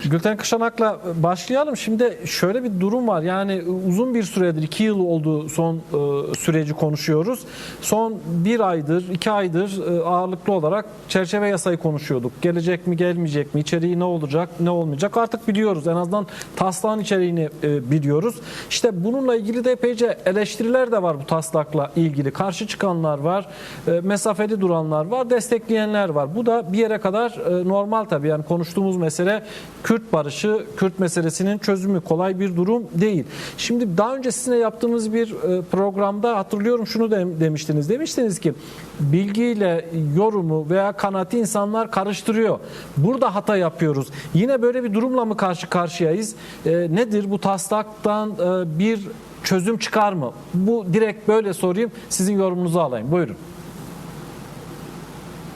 Gülten Kışanak'la başlayalım. Şimdi şöyle bir durum var. Yani uzun bir süredir, 2 yıl oldu son süreci konuşuyoruz. Son 1 aydır, 2 aydır ağırlıklı olarak çerçeve yasayı konuşuyorduk. Gelecek mi, gelmeyecek mi, içeriği ne olacak, ne olmayacak artık biliyoruz. En azından taslağın içeriğini biliyoruz. İşte bununla ilgili de epeyce eleştiriler de var bu taslakla ilgili. Karşı çıkanlar var, mesafeli duranlar var, destekleyenler var. Bu da bir yere kadar normal tabii. Yani konuştuğumuz mesele Kürt barışı, Kürt meselesinin çözümü, kolay bir durum değil. Şimdi daha önce sizinle yaptığımız bir programda hatırlıyorum şunu demiştiniz. Demiştiniz ki bilgiyle yorumu veya kanaati insanlar karıştırıyor. Burada hata yapıyoruz. Yine böyle bir durumla mı karşı karşıyayız? Nedir bu taslaktan bir çözüm çıkar mı? Bu direkt böyle sorayım. Sizin yorumunuzu alayım. Buyurun.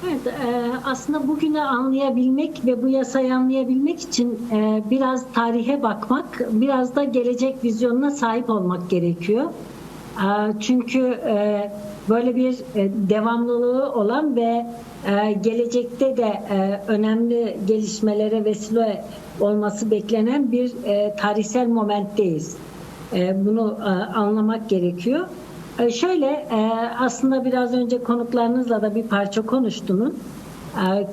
Evet, aslında bugünü anlayabilmek ve bu yasayı anlayabilmek için biraz tarihe bakmak, biraz da gelecek vizyonuna sahip olmak gerekiyor. Çünkü böyle bir devamlılığı olan ve gelecekte de önemli gelişmelere vesile olması beklenen bir tarihsel momentteyiz. Bunu anlamak gerekiyor. Şöyle aslında biraz önce konuklarınızla da bir parça konuştunuz.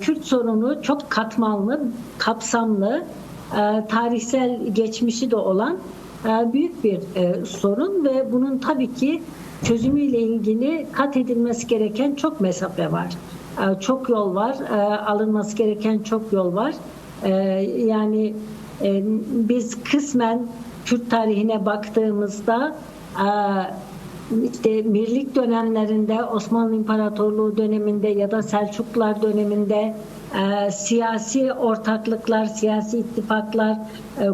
Kürt sorunu çok katmanlı, kapsamlı, tarihsel geçmişi de olan büyük bir sorun ve bunun tabii ki çözümüyle ilgili kat edilmesi gereken çok mesafe var. Çok yol var, alınması gereken çok yol var. Yani biz kısmen Kürt tarihine baktığımızda İşte Mirlik dönemlerinde, Osmanlı İmparatorluğu döneminde ya da Selçuklular döneminde siyasi ortaklıklar, siyasi ittifaklar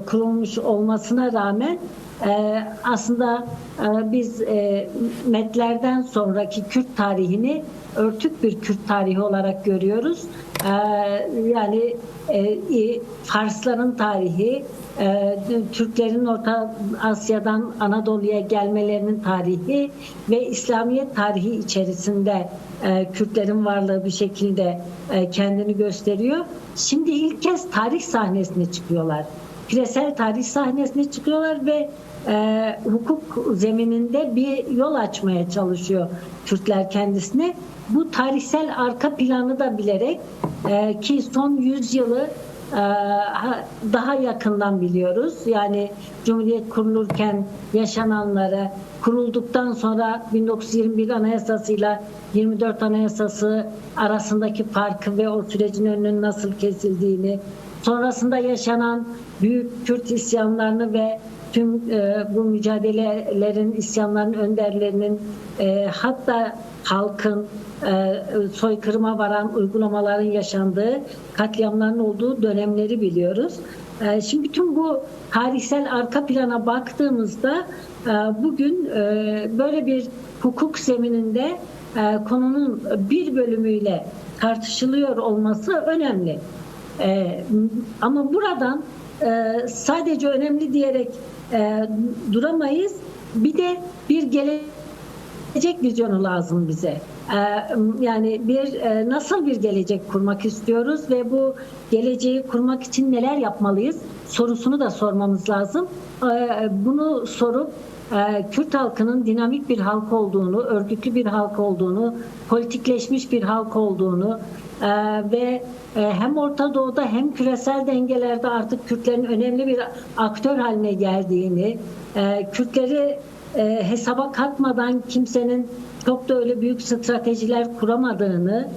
kurulmuş olmasına rağmen aslında biz Medlerden sonraki Kürt tarihini örtük bir Kürt tarihi olarak görüyoruz. Yani Farsların tarihi, Türklerin Orta Asya'dan Anadolu'ya gelmelerinin tarihi ve İslamiyet tarihi içerisinde Kürtlerin varlığı bir şekilde kendini gösteriyor. Şimdi ilk kez tarih sahnesine çıkıyorlar. Küresel tarih sahnesine çıkıyorlar ve hukuk zemininde bir yol açmaya çalışıyor Kürtler kendisine. Bu tarihsel arka planı da bilerek ki son 100 yılı daha yakından biliyoruz. Yani Cumhuriyet kurulurken yaşananları, kurulduktan sonra 1921 Anayasası'yla 24 Anayasası arasındaki farkı ve o sürecin önünün nasıl kesildiğini, sonrasında yaşanan büyük Kürt isyanlarını ve tüm bu mücadelelerin, isyanların önderlerinin hatta halkın soykırıma varan uygulamaların yaşandığı, katliamların olduğu dönemleri biliyoruz. Şimdi bütün bu tarihsel arka plana baktığımızda bugün böyle bir hukuk zemininde konunun bir bölümüyle tartışılıyor olması önemli. Ama buradan sadece önemli diyerek duramayız. Bir de bir gelecek vizyonu lazım bize. Yani nasıl bir gelecek kurmak istiyoruz ve bu geleceği kurmak için neler yapmalıyız sorusunu da sormamız lazım. Bunu sorup Kürt halkının dinamik bir halk olduğunu, örgütlü bir halk olduğunu, politikleşmiş bir halk olduğunu ve hem Orta Doğu'da hem küresel dengelerde artık Kürtlerin önemli bir aktör haline geldiğini, Kürtleri hesaba katmadan kimsenin çok da öyle büyük stratejiler kuramadığını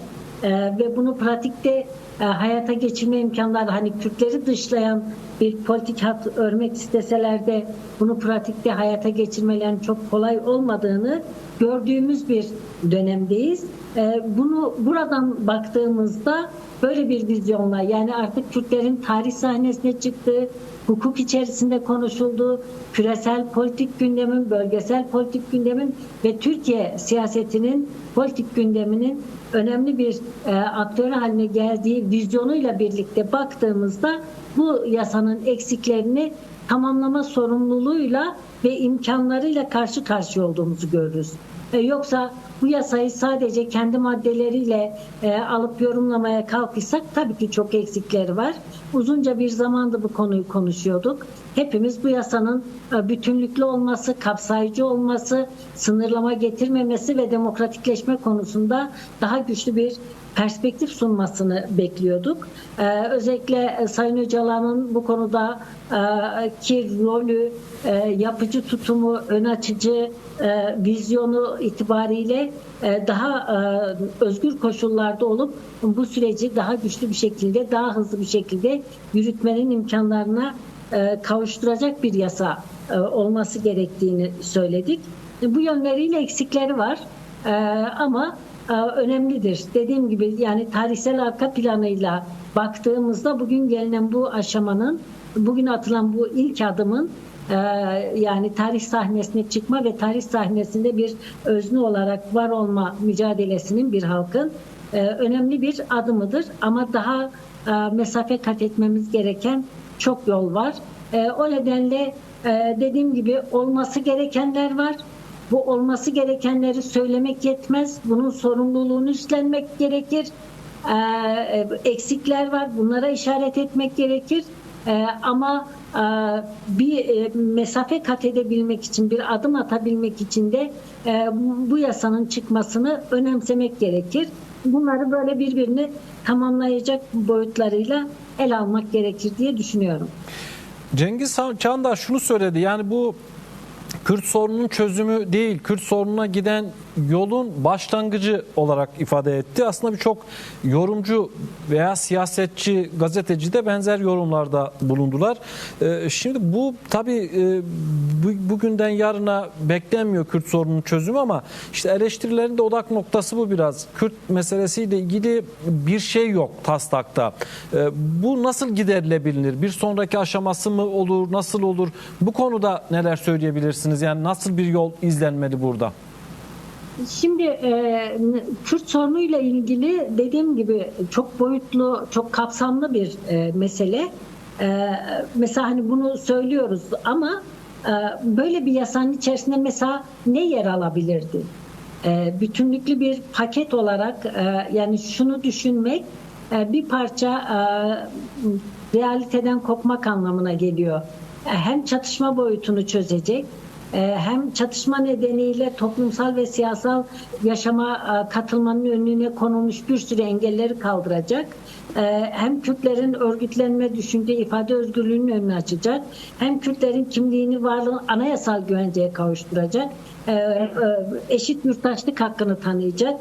ve bunu pratikte hayata geçirme imkanları, hani Kürtleri dışlayan bir politik hat örmek isteseler de bunu pratikte hayata geçirmelerin çok kolay olmadığını gördüğümüz bir dönemdeyiz. Bunu buradan baktığımızda böyle bir vizyonla, yani artık Kürtlerin tarih sahnesine çıktığı, hukuk içerisinde konuşulduğu, küresel politik gündemin, bölgesel politik gündemin ve Türkiye siyasetinin politik gündeminin önemli bir aktör haline geldiği vizyonuyla birlikte baktığımızda bu yasanın eksiklerini tamamlama sorumluluğuyla ve imkanlarıyla karşı karşıya olduğumuzu görürüz. Yoksa bu yasayı sadece kendi maddeleriyle alıp yorumlamaya kalkışsak tabii ki çok eksikleri var. Uzunca bir zamanda bu konuyu konuşuyorduk. Hepimiz bu yasanın bütünlüklü olması, kapsayıcı olması, sınırlama getirmemesi ve demokratikleşme konusunda daha güçlü bir perspektif sunmasını bekliyorduk. Özellikle Sayın Öcalan'ın bu konuda ki rolü, yapıcı tutumu, ön açıcı vizyonu itibariyle daha özgür koşullarda olup bu süreci daha güçlü bir şekilde, daha hızlı bir şekilde yürütmenin imkanlarına kavuşturacak bir yasa olması gerektiğini söyledik. Bu yönleriyle eksikleri var ama önemlidir. Dediğim gibi yani tarihsel arka planıyla baktığımızda bugün gelinen bu aşamanın, bugün atılan bu ilk adımın yani tarih sahnesine çıkma ve tarih sahnesinde bir özne olarak var olma mücadelesinin bir halkın önemli bir adımıdır. Ama daha mesafe kat etmemiz gereken çok yol var. O nedenle dediğim gibi olması gerekenler var. Bu olması gerekenleri söylemek yetmez. Bunun sorumluluğunu üstlenmek gerekir. Eksikler var. Bunlara işaret etmek gerekir. Ama bir mesafe kat edebilmek için, bir adım atabilmek için de bu yasanın çıkmasını önemsemek gerekir. Bunları böyle birbirini tamamlayacak boyutlarıyla ele almak gerekir diye düşünüyorum. Cengiz Çandar şunu söyledi, yani bu Kürt sorununun çözümü değil, Kürt sorununa giden yolun başlangıcı olarak ifade etti. Aslında birçok yorumcu veya siyasetçi, gazeteci de benzer yorumlarda bulundular. Şimdi bu tabii bugünden yarına beklenmiyor Kürt sorununun çözümü ama işte eleştirilerin de odak noktası bu biraz. Kürt meselesiyle ilgili bir şey yok taslakta. Bu nasıl giderilebilir? Bir sonraki aşaması mı olur? Nasıl olur? Bu konuda neler söyleyebilirsiniz? Yani nasıl bir yol izlenmeli burada? Şimdi Kürt sorunuyla ilgili dediğim gibi çok boyutlu, çok kapsamlı bir mesele. Mesela hani bunu söylüyoruz ama böyle bir yasanın içerisinde mesela ne yer alabilirdi? Bütünlüklü bir paket olarak yani şunu düşünmek bir parça realiteden kopmak anlamına geliyor. Hem çatışma boyutunu çözecek, hem çatışma nedeniyle toplumsal ve siyasal yaşama katılmanın önüne konulmuş bir sürü engelleri kaldıracak. Hem Kürtlerin örgütlenme, düşünce, ifade özgürlüğünün önünü açacak. Hem Kürtlerin kimliğini, varlığını anayasal güvenceye kavuşturacak. Eşit yurttaşlık hakkını tanıyacak.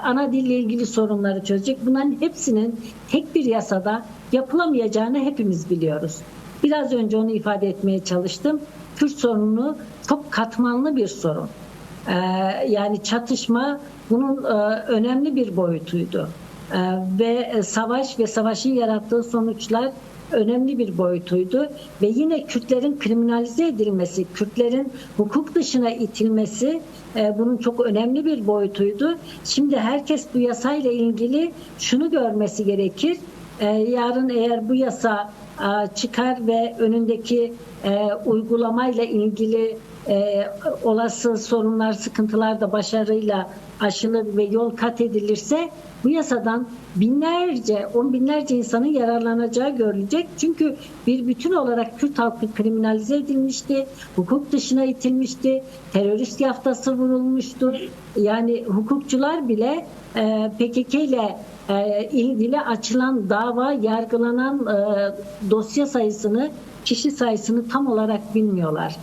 Ana dille ilgili sorunları çözecek. Bunların hepsinin tek bir yasada yapılamayacağını hepimiz biliyoruz. Biraz önce onu ifade etmeye çalıştım. Kürt sorunu çok katmanlı bir sorun. Yani çatışma bunun önemli bir boyutuydu. Ve savaş ve savaşın yarattığı sonuçlar önemli bir boyutuydu. Ve yine Kürtlerin kriminalize edilmesi, Kürtlerin hukuk dışına itilmesi bunun çok önemli bir boyutuydu. Şimdi herkes bu yasayla ilgili şunu görmesi gerekir. Yarın eğer bu yasa çıkar ve önündeki uygulamayla ilgili olası sorunlar, sıkıntılar da başarıyla aşılır ve yol kat edilirse bu yasadan binlerce, on binlerce insanın yararlanacağı görülecek. Çünkü bir bütün olarak Kürt halkı kriminalize edilmişti, hukuk dışına itilmişti, terörist yaftası vurulmuştu. Yani hukukçular bile PKK ile ilgili açılan dava, yargılanan dosya sayısını, kişi sayısını tam olarak bilmiyorlar.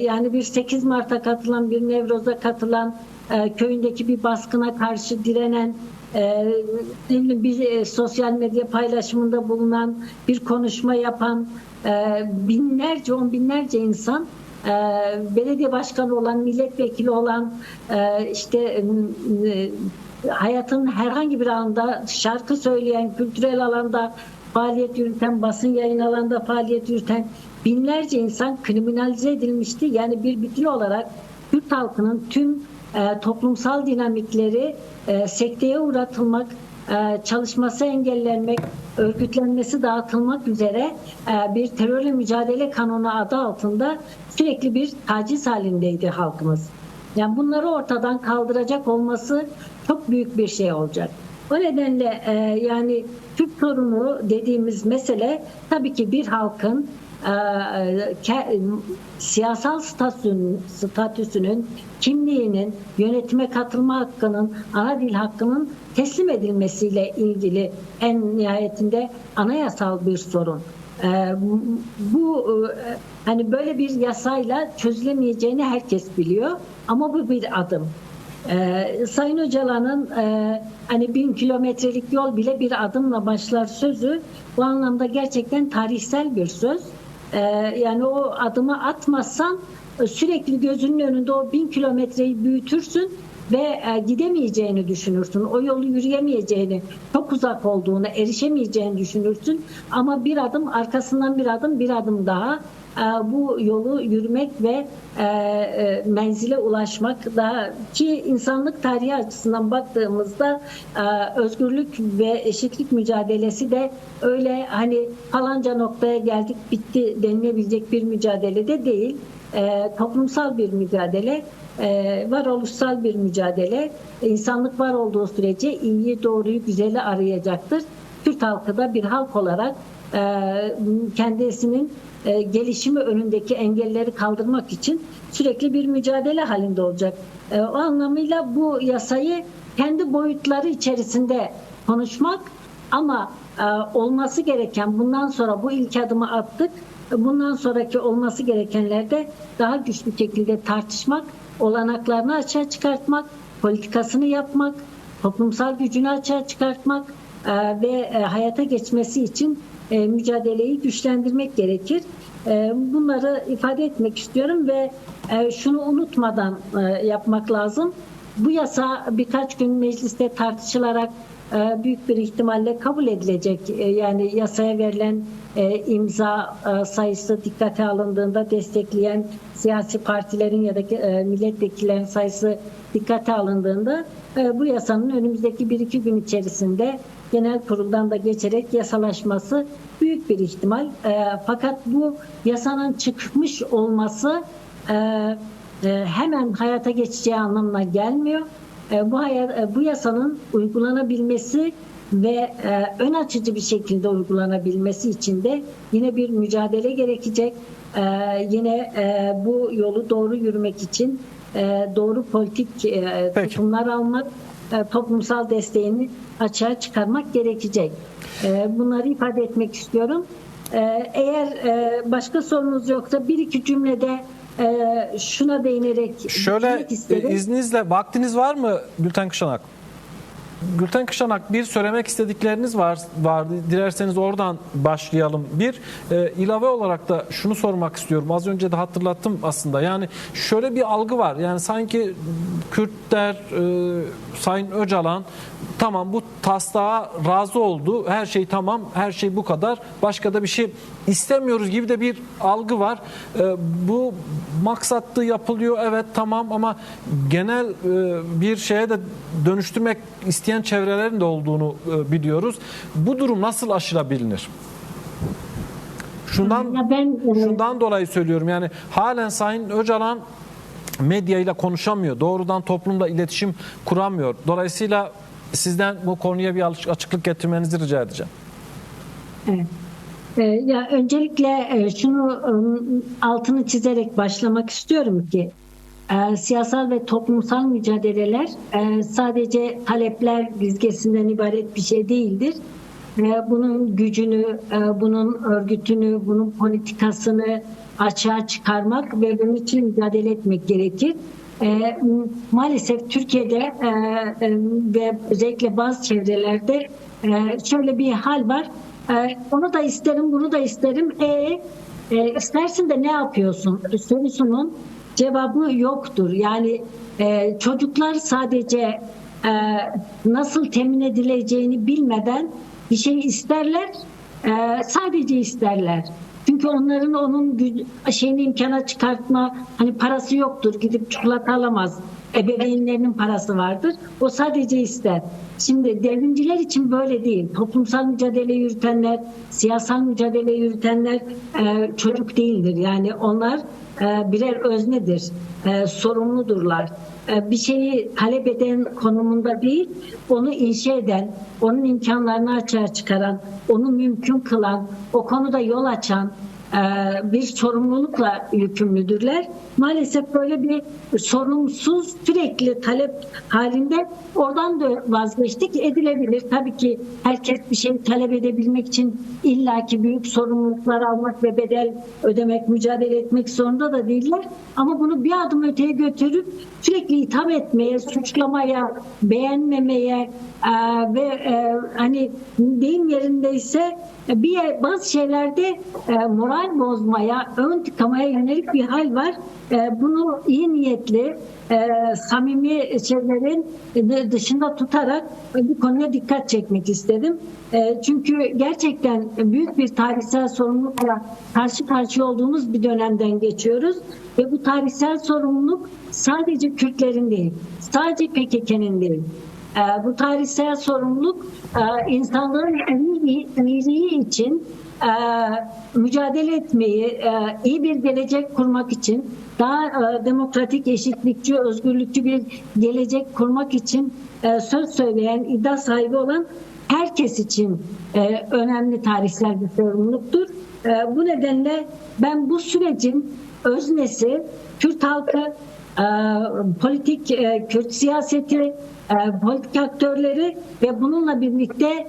Yani bir 8 Mart'a katılan, bir Nevroz'a katılan, köyündeki bir baskına karşı direnen, bir sosyal medya paylaşımında bulunan, bir konuşma yapan binlerce, on binlerce insan, belediye başkanı olan, milletvekili olan, işte hayatın herhangi bir alanda şarkı söyleyen, kültürel alanda faaliyet yürüten, basın yayın alanında faaliyet yürüten binlerce insan kriminalize edilmişti. Yani bir bütün olarak Kürt halkının tüm toplumsal dinamikleri sekteye uğratılmak, çalışması engellenmek, örgütlenmesi dağıtılmak üzere bir terörle mücadele kanunu adı altında sürekli bir taciz halindeydi halkımız. Yani bunları ortadan kaldıracak olması çok büyük bir şey olacak. O nedenle yani Kürt sorunu dediğimiz mesele tabii ki bir halkın siyasal statüsünün, kimliğinin, yönetime katılma hakkının, ana dil hakkının teslim edilmesiyle ilgili en nihayetinde anayasal bir sorun. Bu hani böyle bir yasayla çözülemeyeceğini herkes biliyor ama bu bir adım. Sayın Öcalan'ın hani 1000 kilometrelik yol bile bir adımla başlar sözü bu anlamda gerçekten tarihsel bir söz. Yani o adımı atmazsan sürekli gözünün önünde o 1000 kilometreyi büyütürsün ve gidemeyeceğini düşünürsün. O yolu yürüyemeyeceğini, çok uzak olduğunu, erişemeyeceğini düşünürsün. Ama bir adım arkasından bir adım daha bu yolu yürümek ve menzile ulaşmak da ki insanlık tarihi açısından baktığımızda özgürlük ve eşitlik mücadelesi de öyle hani falanca noktaya geldik bitti denilebilecek bir mücadele de değil. Toplumsal bir mücadele, varoluşsal bir mücadele. İnsanlık var olduğu sürece iyiyi, doğruyu, güzeli arayacaktır. Kürt halkı da bir halk olarak kendisinin gelişimi önündeki engelleri kaldırmak için sürekli bir mücadele halinde olacak. O anlamıyla bu yasayı kendi boyutları içerisinde konuşmak ama olması gereken bundan sonra bu ilk adımı attık. Bundan sonraki olması gerekenlerde daha güçlü şekilde tartışmak, olanaklarını açığa çıkartmak, politikasını yapmak, toplumsal gücünü açığa çıkartmak ve hayata geçmesi için mücadeleyi güçlendirmek gerekir. Bunları ifade etmek istiyorum ve şunu unutmadan yapmak lazım. Bu yasa birkaç gün mecliste tartışılarak büyük bir ihtimalle kabul edilecek. Yani yasaya verilen imza sayısı dikkate alındığında destekleyen siyasi partilerin ya da milletvekillerinin sayısı dikkate alındığında bu yasanın önümüzdeki 1-2 gün içerisinde genel kuruldan da geçerek yasalaşması büyük bir ihtimal. Fakat bu yasanın çıkmış olması hemen hayata geçeceği anlamına gelmiyor. Bu yasanın uygulanabilmesi ve ön açıcı bir şekilde uygulanabilmesi için de yine bir mücadele gerekecek. Yine bu yolu doğru yürümek için doğru politik tutumlar almak, toplumsal desteğini açığa çıkarmak gerekecek. Bunları ifade etmek istiyorum. Eğer başka sorunuz yoksa bir iki cümlede şuna değinerek şöyle izninizle vaktiniz var mı Gülten Kışanak? Gülten Kışanak bir söylemek istedikleriniz vardı. Dilerseniz oradan başlayalım. Bir ilave olarak da şunu sormak istiyorum. Az önce de hatırlattım aslında. Yani şöyle bir algı var. Yani sanki Kürtler, Sayın Öcalan tamam bu taslağa razı oldu. Her şey tamam. Her şey bu kadar. Başka da bir şey istemiyoruz gibi de bir algı var. Bu maksatlı yapılıyor. Evet tamam ama genel bir şeye de dönüştürmek isteyen çevrelerin de olduğunu biliyoruz. Bu durum nasıl aşılabilir? Şundan dolayı söylüyorum. Yani halen Sayın Öcalan medyayla konuşamıyor. Doğrudan toplumla iletişim kuramıyor. Dolayısıyla sizden bu konuya bir açıklık getirmenizi rica edeceğim. Evet. Ya öncelikle şunu altını çizerek başlamak istiyorum ki siyasal ve toplumsal mücadeleler sadece talepler dizgesinden ibaret bir şey değildir. Bunun gücünü, bunun örgütünü, bunun politikasını açığa çıkarmak ve bunun için mücadele etmek gerekir. Maalesef Türkiye'de ve özellikle bazı çevrelerde şöyle bir hal var. Onu da isterim, bunu da isterim. İstersin de ne yapıyorsun? Sorusunun cevabı yoktur. Yani çocuklar sadece nasıl temin edileceğini bilmeden bir şey isterler, sadece isterler. Çünkü onların onun şeyini imkana çıkartma hani parası yoktur, gidip çikolata alamaz. ebeveynlerinin parası vardır. O sadece ister. Şimdi devrimciler için böyle değil. Toplumsal mücadele yürütenler, siyasal mücadele yürütenler çocuk değildir. Yani onlar birer öznedir, sorumludurlar. Bir şeyi talep eden konumunda değil, onu inşa eden, onun imkanlarını açığa çıkaran, onu mümkün kılan, o konuda yol açan bir sorumlulukla yükümlüdürler. Maalesef böyle bir sorumsuz, sürekli talep halinde oradan da vazgeçtik. Edilebilir. Tabii ki herkes bir şey talep edebilmek için illaki büyük sorumluluklar almak ve bedel ödemek, mücadele etmek zorunda da değiller. Ama bunu bir adım öteye götürüp sürekli itham etmeye, suçlamaya, beğenmemeye ve hani deyim yerindeyse bazı şeylerde moral bozmaya, ön tıkamaya yönelik bir hal var. Bunu iyi niyetli, samimi şeylerin dışında tutarak bu konuya dikkat çekmek istedim. Çünkü gerçekten büyük bir tarihsel sorumlulukla karşı karşıya olduğumuz bir dönemden geçiyoruz. Ve bu tarihsel sorumluluk sadece Kürtlerin değil, sadece PKK'nın değil. Bu tarihsel sorumluluk insanların iyiliği için mücadele etmeyi, iyi bir gelecek kurmak için, daha demokratik, eşitlikçi, özgürlükçü bir gelecek kurmak için söz söyleyen, iddia sahibi olan herkes için önemli tarihsel bir sorumluluktur. Bu nedenle ben bu sürecin öznesi Kürt halkı, politik Kürt siyaseti, politik aktörleri ve bununla birlikte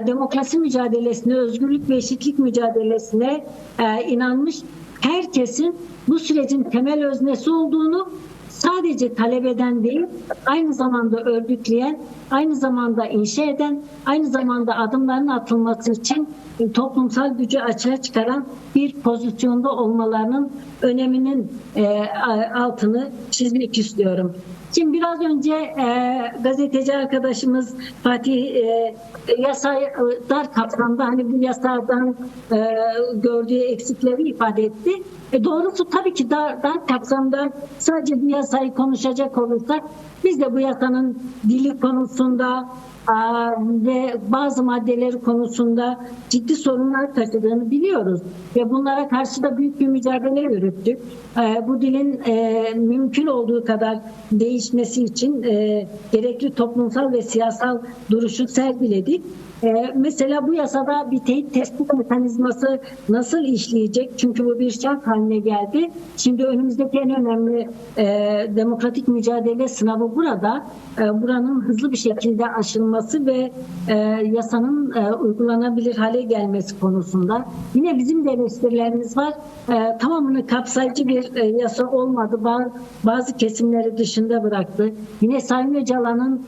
demokrasi mücadelesine, özgürlük ve eşitlik mücadelesine inanmış herkesin bu sürecin temel öznesi olduğunu sadece talep eden değil, aynı zamanda örgütleyen, aynı zamanda inşa eden, aynı zamanda adımların atılması için toplumsal gücü açığa çıkaran bir pozisyonda olmalarının öneminin altını çizmek istiyorum. Şimdi biraz önce gazeteci arkadaşımız Fatih yasa dar kapsamda hani bu yasadan gördüğü eksikleri ifade etti. Doğrusu tabii ki dar kapsamda sadece bu yasayı konuşacak olursak biz de bu yasanın dili konusunda ve bazı maddeleri konusunda ciddi sorunlar taşıdığını biliyoruz ve bunlara karşı da büyük bir mücadele yürüttük. Bu dilin mümkün olduğu kadar değişmesi için gerekli toplumsal ve siyasal duruşu sergiledik. Mesela bu yasada bir teyit tespit mekanizması nasıl işleyecek? Çünkü bu bir şart haline geldi. Şimdi önümüzdeki en önemli demokratik mücadele sınavı burada. Buranın hızlı bir şekilde aşılması ve yasanın uygulanabilir hale gelmesi konusunda. Yine bizim de eleştirilerimiz var. Tamamını kapsayıcı bir yasa olmadı. Bazı kesimleri dışında bıraktı. Yine Sayın Öcalan'ın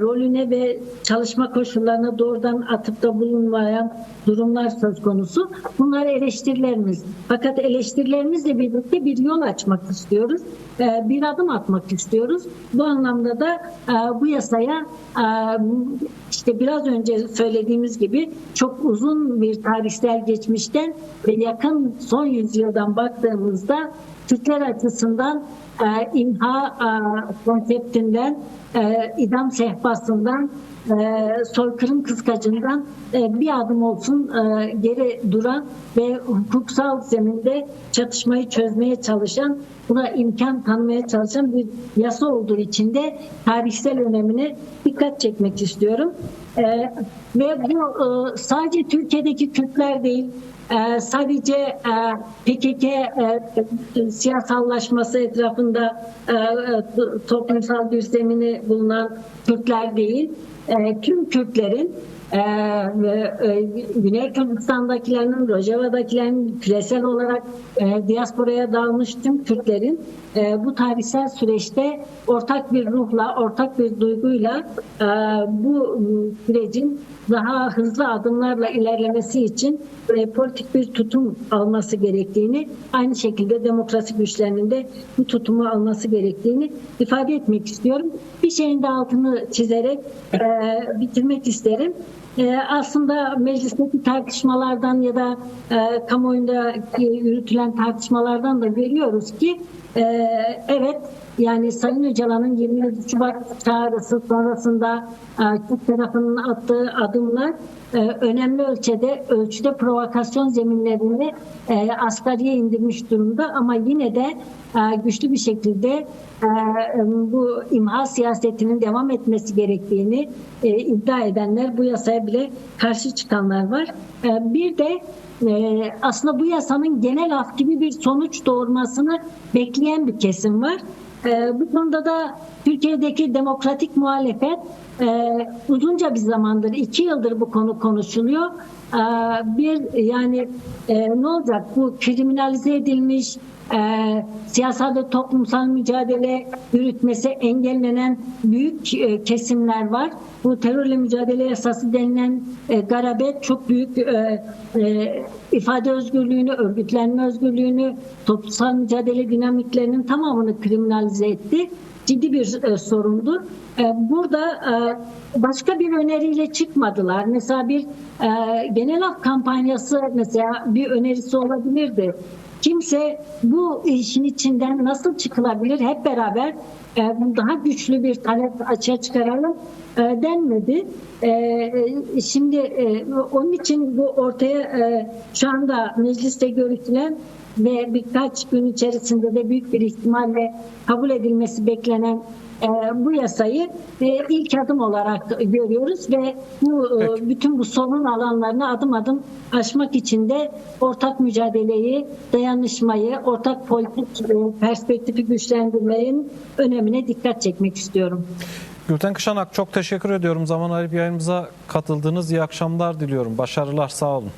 rolüne ve çalışma koşullarına doğrudan atıfta bulunmayan durumlar söz konusu. Bunlar eleştirilerimiz. Fakat eleştirilerimizle birlikte bir yol açmak istiyoruz. Bir adım atmak istiyoruz. Bu anlamda da bu yasaya işte biraz önce söylediğimiz gibi çok uzun bir tarihsel geçmişten ve yakın son yüzyıldan baktığımızda Türkler açısından imha konseptinden, idam sehpasından, soykırım kıskacından bir adım olsun geri duran ve hukuksal zeminde çatışmayı çözmeye çalışan, buna imkan tanımaya çalışan bir yasa olduğu için de tarihsel önemine dikkat çekmek istiyorum. Ve bu sadece Türkiye'deki Kürtler değil, sadece PKK siyasallaşması etrafında toplumsal bir zemini bulunan Kürtler değil, tüm Kürtlerin Güney Kürdistan'dakilerin, Rojava'dakilerin, küresel olarak diasporaya dağılmış tüm Kürtlerin bu tarihsel süreçte ortak bir ruhla, ortak bir duyguyla bu sürecin daha hızlı adımlarla ilerlemesi için politik bir tutum alması gerektiğini, aynı şekilde demokrasi güçlerinin de bu tutumu alması gerektiğini ifade etmek istiyorum. Bir şeyin de altını çizerek bitirmek isterim. Aslında meclisteki tartışmalardan ya da kamuoyunda yürütülen tartışmalardan da görüyoruz ki evet, yani Sayın Öcalan'ın 27 Şubat çağrısı sonrasında Türk tarafının attığı adımlar önemli ölçüde provokasyon zeminlerini asgariye indirmiş durumda, ama yine de güçlü bir şekilde bu imha siyasetinin devam etmesi gerektiğini iddia edenler, bu yasaya bile karşı çıkanlar var. Bir de aslında bu yasanın genel af gibi bir sonuç doğurmasını bekleyen bir kesim var. Bu konuda da Türkiye'deki demokratik muhalefet uzunca bir zamandır, 2 yıldır bu konu konuşuluyor. Ne olacak, bu kriminalize edilmiş, siyasal ve toplumsal mücadele yürütmesi engellenen büyük kesimler var. Bu terörle mücadele yasası denilen garabet çok büyük ifade özgürlüğünü, örgütlenme özgürlüğünü, toplumsal mücadele dinamiklerinin tamamını kriminalize etti. Ciddi bir sorundur. Burada başka bir öneriyle çıkmadılar. Mesela bir genel af kampanyası mesela bir önerisi olabilirdi. Kimse bu işin içinden nasıl çıkılabilir, hep beraber daha güçlü bir talep açığa çıkaralım denmedi. Şimdi onun için bu ortaya şu anda mecliste görüşülen ve birkaç gün içerisinde de büyük bir ihtimalle kabul edilmesi beklenen bu yasayı ilk adım olarak görüyoruz ve bütün bu sorun alanlarını adım adım aşmak için de ortak mücadeleyi, dayanışmayı, ortak politik perspektifi güçlendirmenin önemine dikkat çekmek istiyorum. Gülten Kışanak, çok teşekkür ediyorum. Zaman ayırıp yayınımıza katıldınız. İyi akşamlar diliyorum. Başarılar, sağ olun.